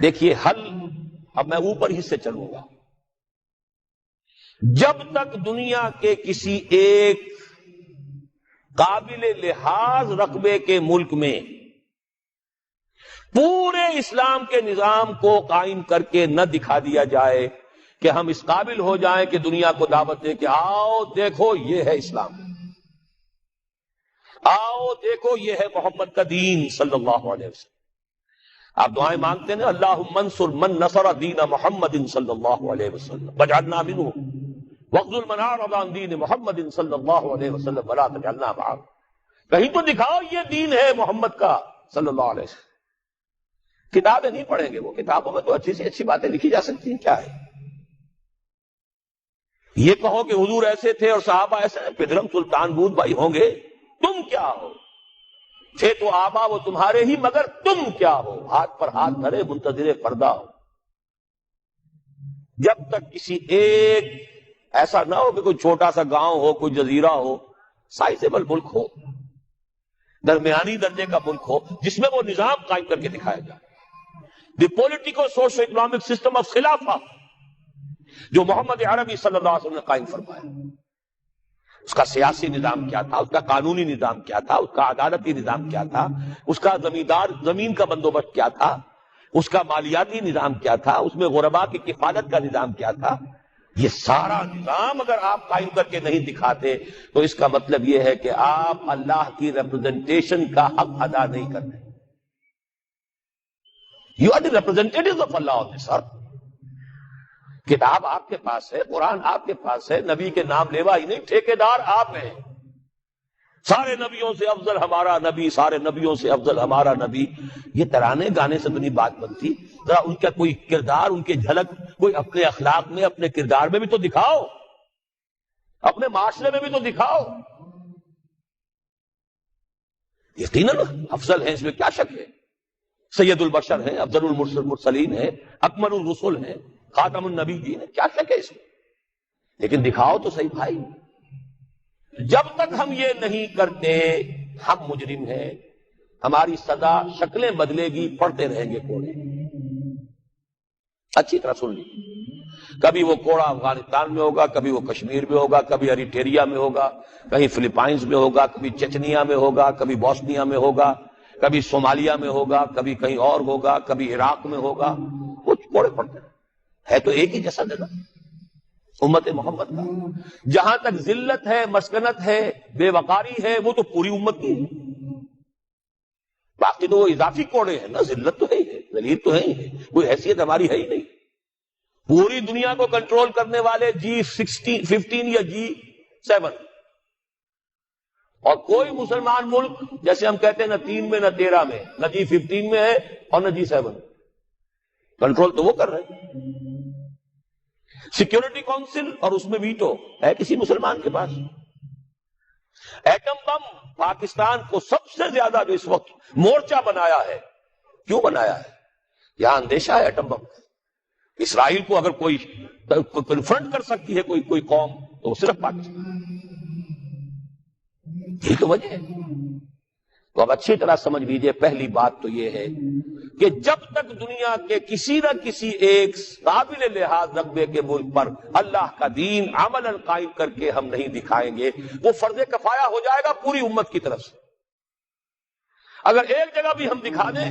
دیکھیے حل، اب میں اوپر ہی سے چلوں گا. جب تک دنیا کے کسی ایک قابل لحاظ رقبے کے ملک میں پورے اسلام کے نظام کو قائم کر کے نہ دکھا دیا جائے کہ ہم اس قابل ہو جائیں کہ دنیا کو دعوت دے کہ آؤ دیکھو یہ ہے اسلام، آؤ دیکھو یہ ہے محمد کا دین صلی اللہ علیہ وسلم. آپ دعائیں مانگتے ہیں نا، اللہم انصر من نصر دین محمد صلی اللہ علیہ وسلم واجعلنا منہم واخذل من اعرض عن دین محمد صلی اللہ علیہ وسلم ولا تجعلنا معهم. کہیں تو دکھاؤ یہ دین ہے محمد کا صلی اللہ علیہ وسلم. کتابیں نہیں پڑھیں گے، وہ کتابوں میں تو اچھی سے اچھی باتیں لکھی جا سکتی ہیں. کیا ہے یہ کہو کہ حضور ایسے تھے اور صحابہ ایسے ہیں، پدرم سلطان بود بھائی ہوں گے، تم کیا ہو؟ تھے تو آبا وہ تمہارے ہی، مگر تم کیا ہو؟ ہاتھ پر ہاتھ دھرے منتظر پردہ ہو. جب تک کسی ایک ایسا نہ ہو کہ کوئی چھوٹا سا گاؤں ہو، کوئی جزیرہ ہو، سائزیبل ملک ہو، درمیانی درجے کا ملک ہو، جس میں وہ نظام قائم کر کے دکھایا جائے. The politico socio economic system of خلافہ جو محمد عربی صلی اللہ علیہ وسلم نے قائم فرمایا، اس کا سیاسی نظام کیا تھا، اس کا قانونی نظام کیا تھا، اس کا عدالتی نظام کیا تھا، اس کا زمین کا بندوبست کیا تھا، اس کا مالیاتی نظام کیا تھا، اس میں غرباء کی کفالت کا نظام کیا تھا. یہ سارا نظام اگر آپ قائم کر کے نہیں دکھاتے تو اس کا مطلب یہ ہے کہ آپ اللہ کی ریپرزنٹیشن کا حق ادا نہیں کرتے. You are the representatives of Allah on this earth. کتاب آپ کے پاس ہے، قرآن آپ کے پاس ہے، نبی کے نام لیوا ہی نہیں، ٹھیکیدار آپ ہیں. سارے نبیوں سے افضل ہمارا نبی، سارے نبیوں سے افضل ہمارا نبی. یہ ترانے گانے سے تو نہیں بات بنتی. ذرا ان کا کوئی کردار، ان کے جھلک کوئی اپنے اخلاق میں، اپنے کردار میں بھی تو دکھاؤ، اپنے معاشرے میں بھی تو دکھاؤ. یقیناً افضل ہیں، اس میں کیا شک ہے. سید البشر ہیں، افضل المرسلین ہیں، اکمل الرسل ہیں، خاتم النبیین ہیں، کیا شک ہے اس میں. لیکن دکھاؤ تو صحیح بھائی. جب تک ہم یہ نہیں کرتے ہم مجرم ہیں. ہماری سزا شکلیں بدلے گی، پڑھتے رہیں گے کوڑے. اچھی طرح سن لیجیے، کبھی وہ کوڑا افغانستان میں ہوگا، کبھی وہ کشمیر میں ہوگا، کبھی اریٹریا میں ہوگا، کہیں فلپائنز میں ہوگا، کبھی چچنیا میں ہوگا، کبھی بوسنیا میں ہوگا، کبھی صومالیہ میں ہوگا، کبھی کہیں اور ہوگا، کبھی عراق میں ہوگا. کچھ کوڑے پڑتے ہے تو ایک ہی جسد ہے نا، امت محمد کا. جہاں تک ذلت ہے، مسکنت ہے، بے وقاری ہے، وہ تو پوری امت کی ہے. باقی تو وہ اضافی کوڑے ہیں نا. ذلت تو ہے ہی ہے، ذلیل تو ہے ہی ہے، کوئی حیثیت ہماری ہے ہی نہیں. پوری دنیا کو کنٹرول کرنے والے G15 یا G7، اور کوئی مسلمان ملک جیسے ہم کہتے ہیں نہ 3 میں نہ 13 میں، نہ G15 میں ہے اور نہ G7. کنٹرول تو وہ کر رہے ہیں. سیکیورٹی کونسل اور اس میں ویٹو ہے کسی مسلمان کے پاس. ایٹم بم پاکستان کو سب سے زیادہ جو اس وقت مورچہ بنایا ہے، کیوں بنایا ہے؟ یہاں اندیشہ ہے ایٹم بم. اسرائیل کو اگر کوئی کنفرنٹ کر سکتی ہے کوئی قوم تو وہ صرف پاکستان. یہی تو وجہ ہے. تو اب اچھی طرح سمجھ لیجئے، پہلی بات تو یہ ہے کہ جب تک دنیا کے کسی نہ کسی ایک قابل لحاظ رقبے کے ملک پر اللہ کا دین عملاً قائم کر کے ہم نہیں دکھائیں گے، وہ فرض کفایہ ہو جائے گا پوری امت کی طرف سے. اگر ایک جگہ بھی ہم دکھا دیں،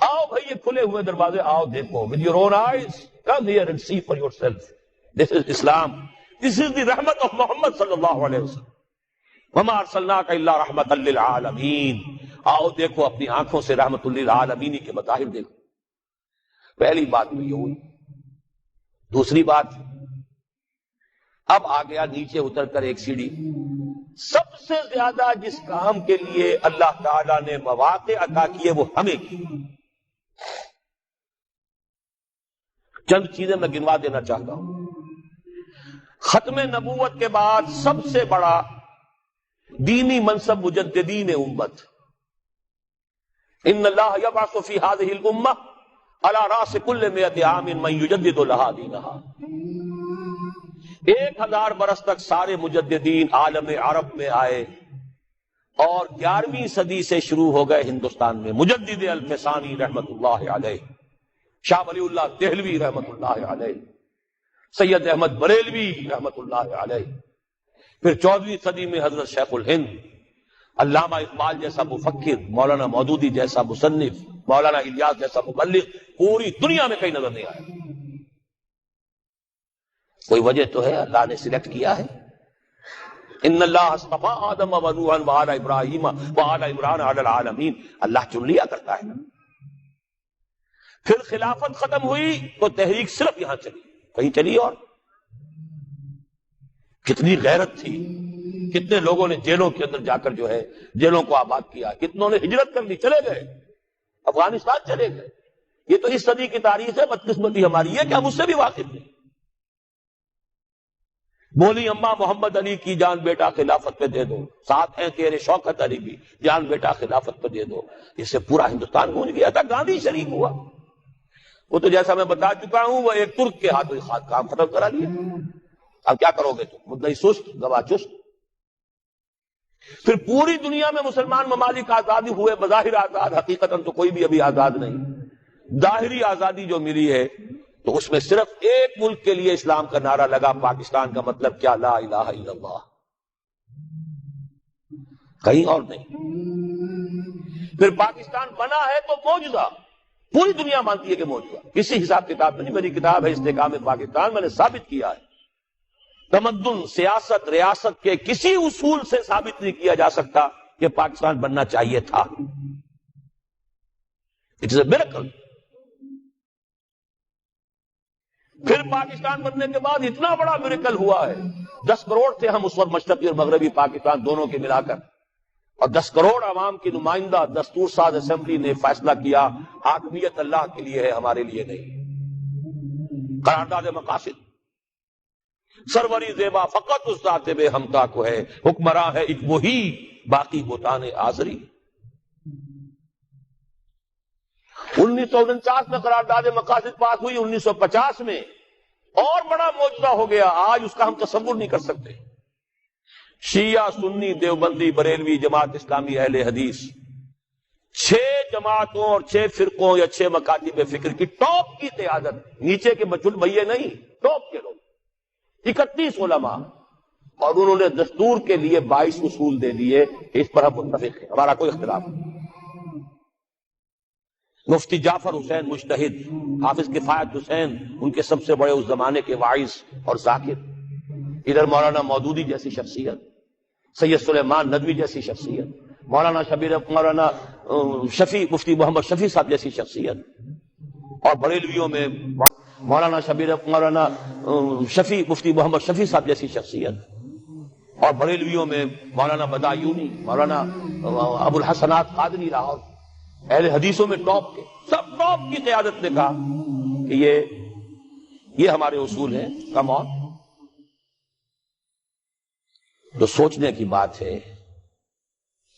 آؤ بھائی یہ کھلے ہوئے دروازے، آؤ دیکھو with your own eyes, come here and see for yourself. This is Islam. This is the رحمت of محمد صلی اللہ علیہ وسلم. وَمَا أَرْسَلْنَاكَ إِلَّا رَحْمَةً لِّلْعَالَمِينَ. آؤ دیکھو اپنی آنکھوں سے رحمت للعالمین کے مظاہر دیکھو. پہلی بات تو یہ ہوئی. دوسری بات، اب آ گیا نیچے اتر کر ایک سیڑھی. سب سے زیادہ جس کام کے لیے اللہ تعالیٰ نے مواقع عطا کیے وہ ہمیں کی. چند چیزیں میں گنوا دینا چاہتا ہوں. ختم نبوت کے بعد سب سے بڑا دینی منصب مجددین امت. ان اللہ یبعث فی ہذہ الامہ علی راس کل 100 عام من یجدد لہا دینہا. 1000 برس تک سارے مجددین عالم عرب میں آئے اور 11ویں صدی سے شروع ہو گئے ہندوستان میں. مجدد الفسانی رحمت اللہ علیہ شاہ ولی اللہ دہلوی رحمت اللہ علیہ، سید احمد بریلوی رحمت اللہ علیہ، پھر 14ویں صدی میں حضرت شیخ الہند، علامہ اقبال جیسا مفکر، مولانا مودودی جیسا مصنف، مولانا الیاس جیسا مبلغ پوری دنیا میں کہیں نظر نہیں آیا۔ کوئی وجہ تو ہے، اللہ نے سلیکٹ کیا ہے۔ ان اللہ اصطفیٰ آدم و نوحا وآل ابراہیم وآل عمران علی العالمین، اللہ چن لیا کرتا ہے۔ پھر خلافت ختم ہوئی تو تحریک صرف یہاں چلی، کہیں چلی اور کتنی غیرت تھی، کتنے لوگوں نے جیلوں کے اندر جا کر جو ہے جیلوں کو آباد کیا، کتنوں نے ہجرت کر لی، چلے گئے افغانستان چلے گئے۔ یہ تو اس صدی کی تاریخ ہے، بدقسمتی ہماری ہے کہ ہم اس سے بھی واقف نہیں۔ بولی اماں محمد علی کی جان بیٹا خلافت پہ دے دو، ساتھ ہیں تیرے شوکت علی بھی، جان بیٹا خلافت پہ دے دو۔ اس سے پورا ہندوستان گونج گیا تھا، گاندھی شریک ہوا۔ وہ تو جیسا میں بتا چکا ہوں، وہ ایک ترک کے ہاتھوں کام ختم کرا لیا۔ اب کیا کرو گے تم، مدعی سست گواہ چست۔ پھر پوری دنیا میں مسلمان ممالک آزادی ہوئے، بظاہر آزاد، حقیقتاً تو کوئی بھی ابھی آزاد نہیں۔ ظاہری آزادی جو ملی ہے تو اس میں صرف ایک ملک کے لیے اسلام کا نعرہ لگا، پاکستان کا مطلب کیا؟ لا الہ الا اللہ، کہیں اور نہیں۔ پھر پاکستان بنا ہے تو معجزہ، پوری دنیا مانتی ہے کہ معجزہ، کسی حساب کتاب میں نہیں۔ میری کتاب ہے استحکام پاکستان، میں نے ثابت کیا ہے تمدن، سیاست، ریاست کے کسی اصول سے ثابت نہیں کیا جا سکتا کہ پاکستان بننا چاہیے تھا۔ It is a miracle. پھر پاکستان بننے کے بعد اتنا بڑا میریکل ہوا ہے، 10 کروڑ تھے ہم اس وقت، مشرقی اور مغربی پاکستان دونوں کے ملا کر، اور 10 کروڑ عوام کی نمائندہ دستور ساز اسمبلی نے فیصلہ کیا حاکمیت اللہ کے لیے ہے، ہمارے لیے نہیں۔ قرارداد مقاصد، سروری زیبا فقط اس ذات بے ہمتا کو ہے، حکمراں ہے ایک وہی، باقی بتانے آزری۔ 1949 میں قرارداد مقاصد پاس ہوئی، 1950 میں اور بڑا معجزہ ہو گیا، آج اس کا ہم تصور نہیں کر سکتے۔ شیعہ، سنی، دیوبندی، بریلوی، جماعت اسلامی، اہل حدیث، 6 جماعتوں اور 6 فرقوں یا 6 مکاتب فکر کی ٹاپ کی قیادت، نیچے کے بچڑ بھئیے نہیں، ٹاپ کے لوگ، 31 علماء، اور انہوں نے دستور کے لیے 22 اصول دے دیے، اس پر ہم متفق ہیں، ہمارا کوئی اختلاف نہیں۔ مفتی جعفر حسین مجتہد، حافظ کفایت حسین ان کے سب سے بڑے اس زمانے کے واعظ اور ذاکر، ادھر مولانا مودودی جیسی شخصیت، سید سلیمان ندوی جیسی شخصیت، مولانا شفیع، مفتی محمد شفیع صاحب جیسی شخصیت، اور بریلویوں میں مولانا شفیع، مفتی محمد شفیع صاحب جیسی شخصیت، اور بریلویوں میں مولانا بدایونی، مولانا ابو الحسنات قادری لاہور، اہل حدیثوں میں ٹاپ کے، سب ٹاپ کی قیادت نے کہا کہ یہ ہمارے اصول ہیں۔ کم آن، تو سوچنے کی بات ہے،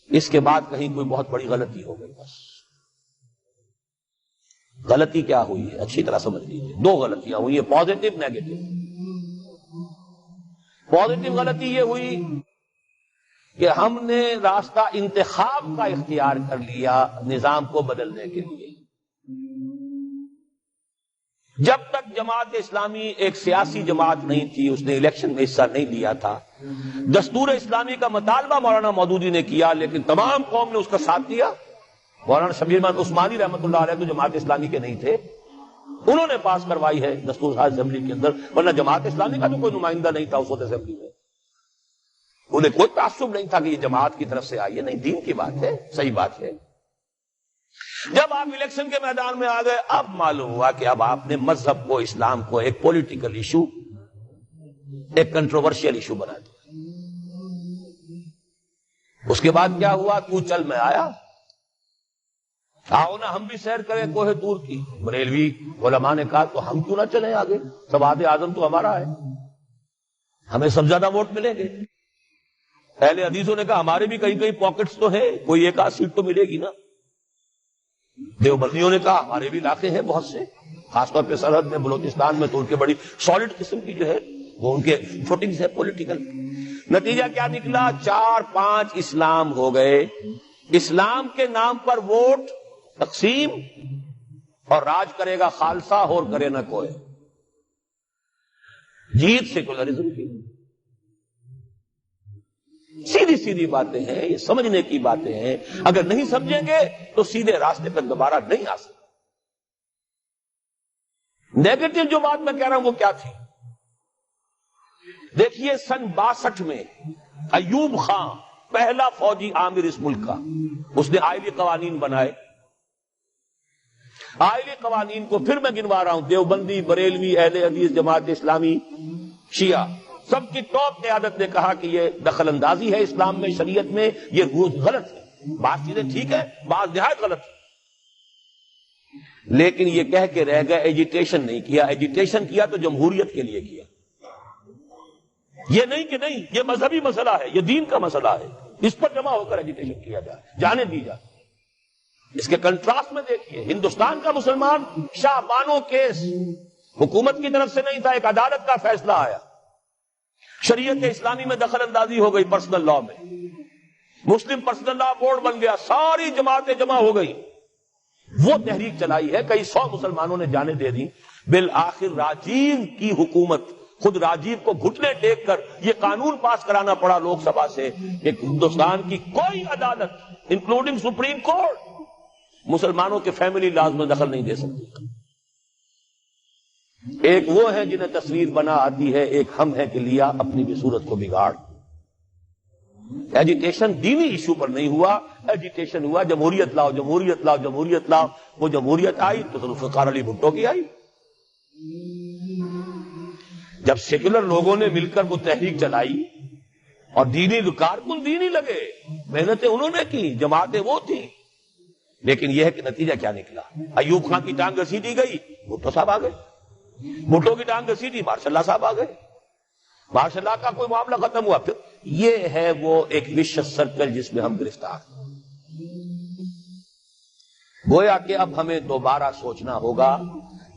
اس کے بعد کہیں کوئی بہت بڑی غلطی ہو گئی۔ بس غلطی کیا ہوئی ہے اچھی طرح سمجھ لیجیے، 2 غلطیاں ہوئی ہیں، پازیٹو نیگیٹو۔ پازیٹو غلطی یہ ہوئی کہ ہم نے راستہ انتخاب کا اختیار کر لیا نظام کو بدلنے کے لیے۔ جب تک جماعت اسلامی ایک سیاسی جماعت نہیں تھی، اس نے الیکشن میں حصہ نہیں لیا تھا، دستور اسلامی کا مطالبہ مولانا مودودی نے کیا، لیکن تمام قوم نے اس کا ساتھ دیا۔ مولانا شبیر احمد عثمانی رحمت اللہ علیہ تو جماعت اسلامی کے نہیں تھے، انہوں نے پاس کروائی ہے دستور ساز اسمبلی کے اندر، ورنہ جماعت اسلامی کا تو کوئی نمائندہ نہیں تھا اس وقت اسمبلی میں، انہیں کوئی تعصب نہیں تھا کہ یہ جماعت کی طرف سے آئی ہے، نہیں، دین کی بات ہے، صحیح بات ہے۔ جب آپ الیکشن کے میدان میں آ گئے، اب معلوم ہوا کہ اب آپ نے مذہب کو، اسلام کو ایک پولیٹیکل ایشو، ایک کنٹروورشل ایشو بنا دیا۔ اس کے بعد کیا ہوا؟ تو چل میں آیا، آؤ نا ہم بھی سیر کریں کوہ طور کی۔ بریلوی علماء نے کہا تو ہم کیوں نہ چلیں آگے، سواد اعظم تو ہمارا ہے، ہمیں سب زیادہ ووٹ ملیں گے۔ اہل حدیثوں نے کہا ہمارے بھی کئی پاکٹس تو ہیں، کوئی 1 آدھ سیٹ تو ملے گی نا۔ دیوبندیوں نے کہا ہمارے بھی علاقے ہیں بہت سے، خاص طور پہ سرحد میں، بلوچستان میں، تو ان کے بڑی سالڈ قسم کی جو ہے وہ ان کے فوٹنگز ہے پولیٹیکل۔ نتیجہ کیا نکلا؟ 4-5 اسلام ہو گئے۔ اسلام کے نام پر ووٹ تقسیم، اور راج کرے گا خالصہ اور کرے نہ کوئی. جیت سیکولرزم کی. سیدھی سیدھی باتیں ہیں، یہ سمجھنے کی باتیں ہیں. اگر نہیں سمجھیں گے تو سیدھے راستے پر دوبارہ نہیں آ سکتے. نیگیٹو جو بات میں کہہ رہا ہوں وہ کیا تھی؟ دیکھیے سن 62 میں ایوب خان پہلا فوجی عامر اس ملک کا، اس نے آئلی قوانین بنائے. آئلی قوانین کو پھر میں گنوا رہا ہوں، دیوبندی، بریلوی، اہل حدیث، جماعت اسلامی، شیعہ، سب کی ٹاپ قیادت نے کہا کہ یہ دخل اندازی ہے اسلام میں، شریعت میں، یہ روز غلط ہے. بعض چیزیں ٹھیک ہے، بعض نہایت غلط ہے. لیکن یہ کہہ کے رہ گئے، ایجیٹیشن نہیں کیا. ایجیٹیشن کیا تو جمہوریت کے لیے کیا. یہ نہیں کہ نہیں یہ مذہبی مسئلہ ہے، یہ دین کا مسئلہ ہے، اس پر جمع ہو کر ایجیٹیشن کیا جائے، جانے دی جائے. اس کے کنٹراسٹ میں دیکھیے، ہندوستان کا مسلمان شاہ بانو کیس حکومت کی طرف سے نہیں تھا، ایک عدالت کا فیصلہ آیا، شریعت اسلامی میں دخل اندازی ہو گئی پرسنل لا میں، مسلم پرسنل لا بورڈ بن گیا، ساری جماعتیں جمع ہو گئی. وہ تحریک چلائی ہے، کئی 100 مسلمانوں نے جانیں دے دی. بالآخر راجیو کی حکومت، خود راجیو کو گھٹنے ٹیک کر یہ قانون پاس کرانا پڑا لوک سبھا سے کہ ہندوستان کی کوئی عدالت انکلوڈنگ سپریم کورٹ مسلمانوں کے فیملی لاز میں دخل نہیں دے سکتی. ایک وہ ہے جنہیں تصویر بنا آتی ہے، ایک ہم ہے کہ لیا اپنی بھی صورت کو بگاڑ. ایجیٹیشن دینی ایشو پر نہیں ہوا، ایجیٹیشن ہوا جمہوریت لاؤ، جمہوریت لاؤ، جمہوریت لاؤ. وہ جمہوریت آئی تو ذوالفقار علی بھٹو کی آئی. جب سیکولر لوگوں نے مل کر وہ تحریک چلائی اور دینی کارکن دینی لگے، محنتیں انہوں نے کی، جماعتیں وہ تھیں. لیکن یہ ہے کہ نتیجہ کیا نکلا؟ ایوب خان کی ٹانگ گھسیٹی گئی، بھٹو صاحب آ گئے. بھٹو کی ٹانگ گھسیٹی، ماشاء اللہ صاحب آ گئے. ماشاء اللہ کا کوئی معاملہ ختم ہوا. پھر یہ ہے وہ ایک وشس سرکل جس میں ہم گرفتار ہیں. گویا کہ اب ہمیں دوبارہ سوچنا ہوگا.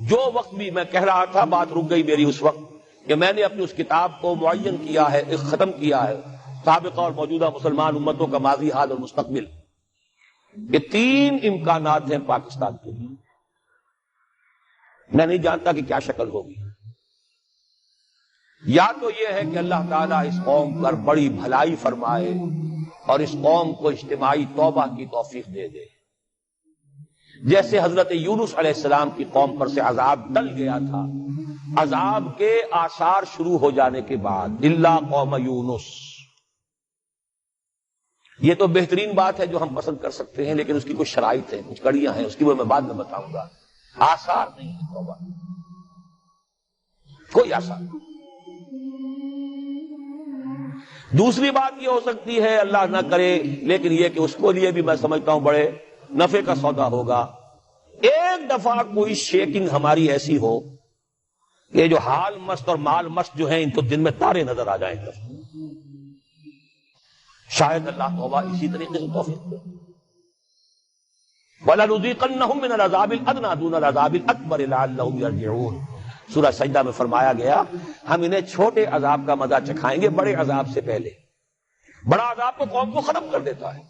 جو وقت بھی میں کہہ رہا تھا، بات رک گئی میری اس وقت کہ میں نے اپنی اس کتاب کو معین کیا ہے، ختم کیا ہے، سابقہ اور موجودہ مسلمان امتوں کا ماضی، حال اور مستقبل. یہ 3 امکانات ہیں پاکستان کے لیے. میں نہیں جانتا کہ کیا شکل ہوگی. یا تو یہ ہے کہ اللہ تعالیٰ اس قوم پر بڑی بھلائی فرمائے اور اس قوم کو اجتماعی توبہ کی توفیق دے دے، جیسے حضرت یونس علیہ السلام کی قوم پر سے عذاب ٹل گیا تھا. عذاب کے آثار شروع ہو جانے کے بعد الا قوم یونس، یہ تو بہترین بات ہے جو ہم پسند کر سکتے ہیں، لیکن اس کی کچھ شرائط ہیں، کچھ کڑیاں ہیں، اس کی وہ میں بعد میں بتاؤں گا. آثار نہیں ہے توبہ، کوئی آثار نہیں. دوسری بات یہ ہو سکتی ہے، اللہ نہ کرے، لیکن یہ کہ اس کو لیے بھی میں سمجھتا ہوں بڑے نفع کا سودا ہوگا. ایک دفعہ کوئی شیکنگ ہماری ایسی ہو کہ جو حال مست اور مال مست جو ہیں ان کو دن میں تارے نظر آ جائیں گے. شاید اللہ توبہ اسی طریقے سے توفیق دے. وَلَنُذِيقَنَّهُم مِّنَ الْعَذَابِ الْأَدْنَىٰ دُونَ الْعَذَابِ الْأَكْبَرِ لَعَلَّهُمْ يَرْجِعُونَ. سورہ سجدہ میں فرمایا گیا ہم انہیں چھوٹے عذاب کا مزہ چکھائیں گے بڑے عذاب سے پہلے. بڑا عذاب تو قوم کو ختم کر دیتا ہے،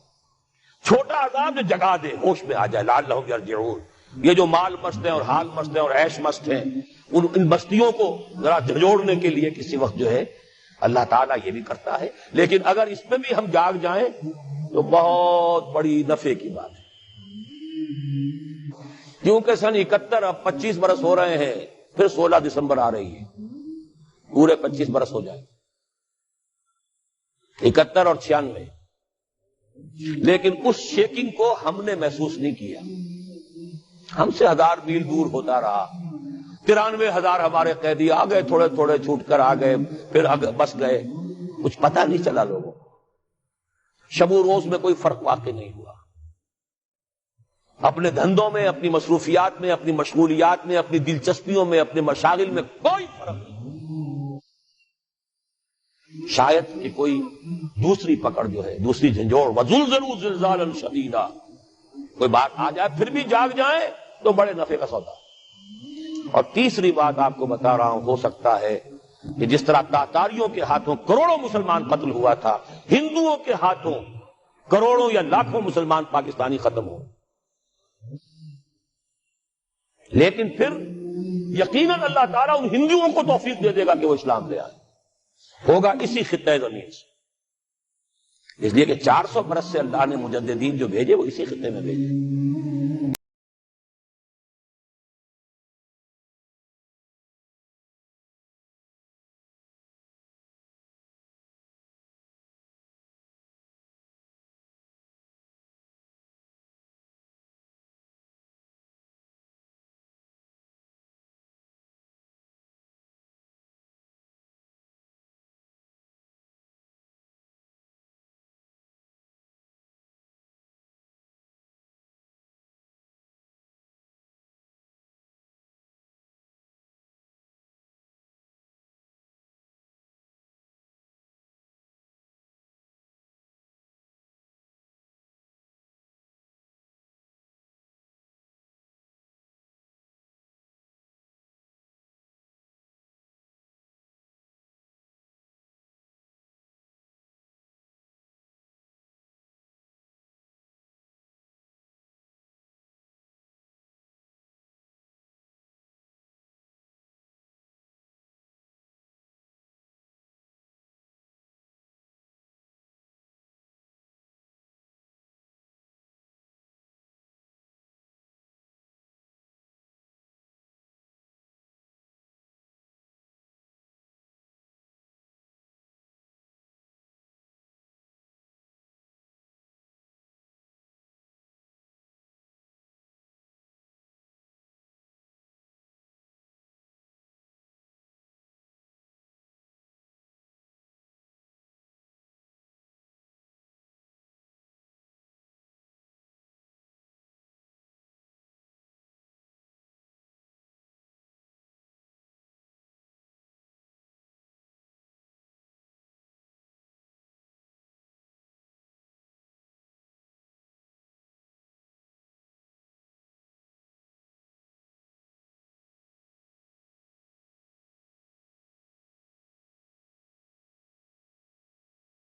چھوٹا عذاب جو جگا دے، ہوش میں آ جائے. لعلہم یرجعون. یہ جو مال مست ہیں اور حال مست ہیں اور عیش مست ہیں، ان مستیوں کو ذرا جھنجھوڑنے کے لیے کسی وقت جو ہے اللہ تعالیٰ یہ بھی کرتا ہے. لیکن اگر اس میں بھی ہم جاگ جائیں تو بہت بڑی نفع کی بات ہے. کیونکہ سن 71 اب 25 برس ہو رہے ہیں، پھر 16 دسمبر آ رہی ہے، پورے 25 برس ہو جائیں. 71 اور 96. لیکن اس شیکنگ کو ہم نے محسوس نہیں کیا. ہم سے 1000 میل دور ہوتا رہا. 93,000 ہمارے قیدی آ گئے، تھوڑے تھوڑے چھوٹ کر آ گئے، پھر بس گئے. کچھ پتہ نہیں چلا لوگوں کو. شب و روز میں کوئی فرق واقع نہیں ہوا. اپنے دھندوں میں، اپنی مصروفیات میں، اپنی مشغولیات میں، اپنی دلچسپیوں میں، اپنے مشاغل میں کوئی فرق نہیں. شاید کہ کوئی دوسری پکڑ جو ہے، دوسری جھنجھوڑ، وَزُلْزِلُوا زِلْزَالًا شَدِيدًا، کوئی بات آ جائے پھر بھی جاگ جائیں تو بڑے نفع کا سودا. اور تیسری بات آپ کو بتا رہا ہوں، ہو سکتا ہے کہ جس طرح تاتاریوں کے ہاتھوں کروڑوں مسلمان قتل ہوا تھا، ہندوؤں کے ہاتھوں کروڑوں یا لاکھوں مسلمان پاکستانی ختم ہو. لیکن پھر یقیناً اللہ تعالیٰ ان ہندوؤں کو توفیق دے دے گا کہ وہ اسلام لے آئے، ہوگا اسی خطہ زمین سے، اس لیے کہ 400 برس سے اللہ نے مجددین جو بھیجے وہ اسی خطے میں بھیجے۔